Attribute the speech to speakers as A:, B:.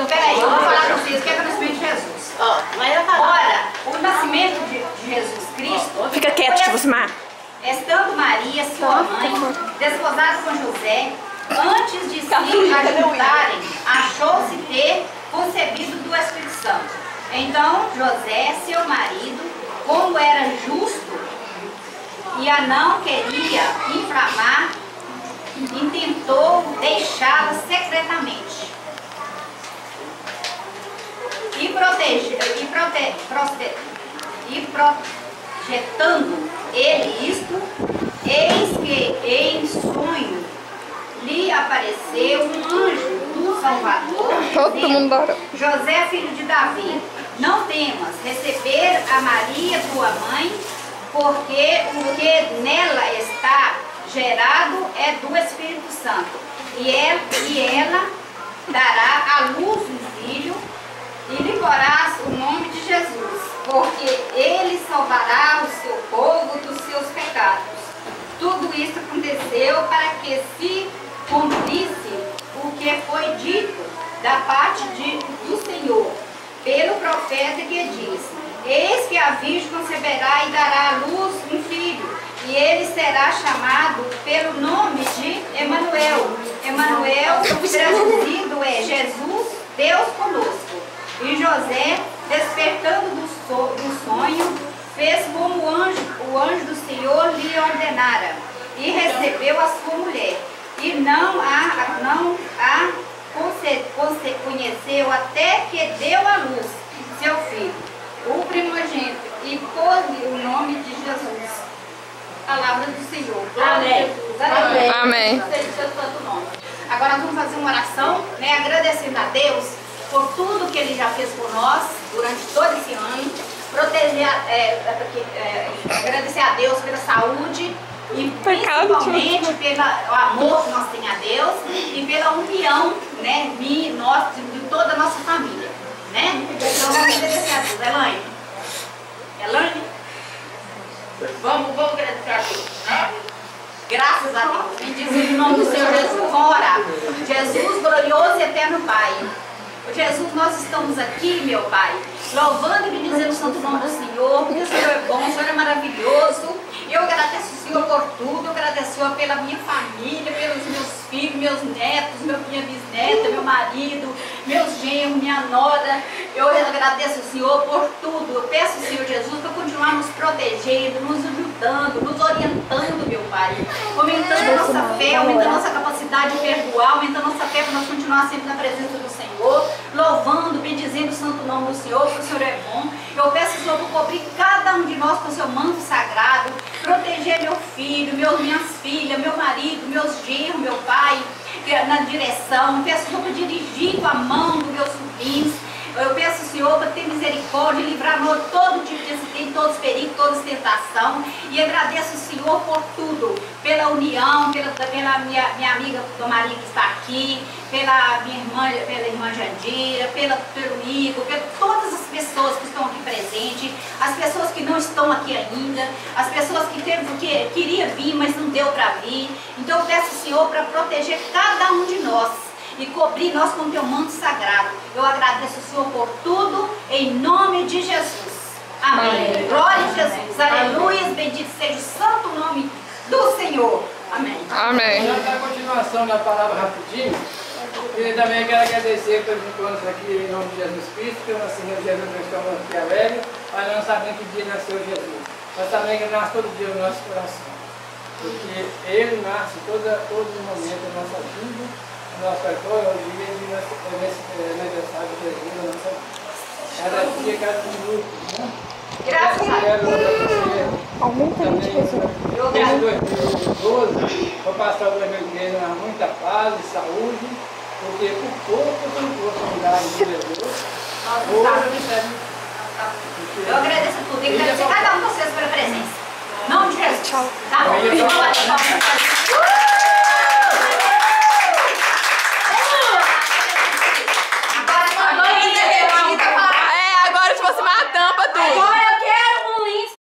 A: Peraí, eu vou falar para vocês o que é o nascimento de Jesus. Ora, o nascimento de Jesus Cristo...
B: Fica quieto, Josimar.
A: Estando Maria, sua mãe, desposada com José, antes de se ajuntarem, achou-se ter concebido do Espírito Santo. Então José, seu marido, como era justo e a não queria inflamar, intentou deixá-la secretamente. Projetando ele isto, eis que em sonho lhe apareceu um anjo do Salvador, dizendo: José, filho de Davi, não temas receber a Maria, tua mãe, porque o que nela está gerado é do Espírito Santo. E ela dará à luz um filho, e lhe porás o nome de Jesus, porque ele salvará o seu povo dos seus pecados. Tudo isso aconteceu para que se cumprisse o que foi dito da parte do Senhor, pelo profeta que diz: eis que a virgem conceberá e dará à luz um filho, e ele será chamado pelo nome de Emanuel. Emanuel, traduzido é Jesus, Deus conosco. E José, despertando do sonho, fez como o anjo do Senhor lhe ordenara, e recebeu a sua mulher, e não a conheceu até que deu à luz seu filho, o primogênito, e pôs-lhe o nome de Jesus. Palavra do Senhor. Amém.
B: Amém. Amém.
A: Agora nós vamos fazer uma oração, né, agradecendo a Deus por tudo que Ele já fez por nós durante todo esse ano, agradecer a Deus pela saúde e principalmente pelo amor que nós temos a Deus e pela união, né, de toda a nossa família, né? Então vamos agradecer a Deus. Elaine? Vamos agradecer a Deus, né? Graças a Deus. Em dizer em nome do Senhor Jesus, vamos orar. Jesus, glorioso e eterno Pai. Jesus, nós estamos aqui, meu Pai, louvando e bendizendo o santo nome do Senhor, porque o Senhor é bom, o Senhor é maravilhoso. Eu agradeço o Senhor por tudo, eu agradeço o Senhor pela minha família, pelos meus filhos, meus netos, minha bisneta, meu marido, meus genros, minha nora. Eu agradeço o Senhor por tudo. Eu peço ao Senhor Jesus para continuar nos protegendo, nos ajudando, nos orientando, meu Pai, aumentando a nossa fé, aumentando a nossa capacidade de perdoar, aumentando a nossa fé para nós continuar sempre na presença do Senhor, louvando, bendizendo o santo nome do Senhor, porque o Senhor é bom. Eu peço ao Senhor para cobrir cada um de nós com o seu manto sagrado, proteger meu filho, minhas filhas, meu marido, meus genros, meu pai, na direção. Peço ao Senhor para dirigir com a mão dos meus sobrinhos. Eu peço ao Senhor para ter misericórdia e livrar-nos de todo tipo de acidente, todos os perigos, toda tentação. E agradeço ao Senhor por tudo, pela união, pela minha amiga Dona Maria que está aqui, pela irmã Jandira, pelo Igor, por todas as pessoas que estão aqui presentes, as pessoas que não estão aqui ainda, as pessoas que queriam vir, mas não deu para vir. Então eu peço ao Senhor para proteger cada um de nós e cobrir nós com o teu manto sagrado. Eu agradeço o Senhor por tudo, em nome de Jesus. Amém. Amém. Glória a Jesus. Aleluia. Bendito seja o santo nome do Senhor. Amém.
B: Amém.
C: Vamos dar a continuação da palavra rapidinho. E também quero agradecer pelos encontros aqui em nome de Jesus Cristo, que nós Senhor Jesus, nós estamos aqui alegres, mas nós sabemos que dia nasceu Jesus. Nós sabemos que ele nasce todo dia no nosso coração. Porque ele nasce todo momento da nossa vida, no nosso cartão, hoje é nesse aniversário de Jesus, na nossa vida. Cada dia, cada minuto, né?
A: Graças a Deus.
B: Aumenta a gente, Jesus.
C: Desde 2012, vou passar o 2013 com muita paz e saúde, porque por pouco eu não vou cuidar de Jesus.
A: Eu agradeço a tudo. E agradecer a cada um de vocês pela presença.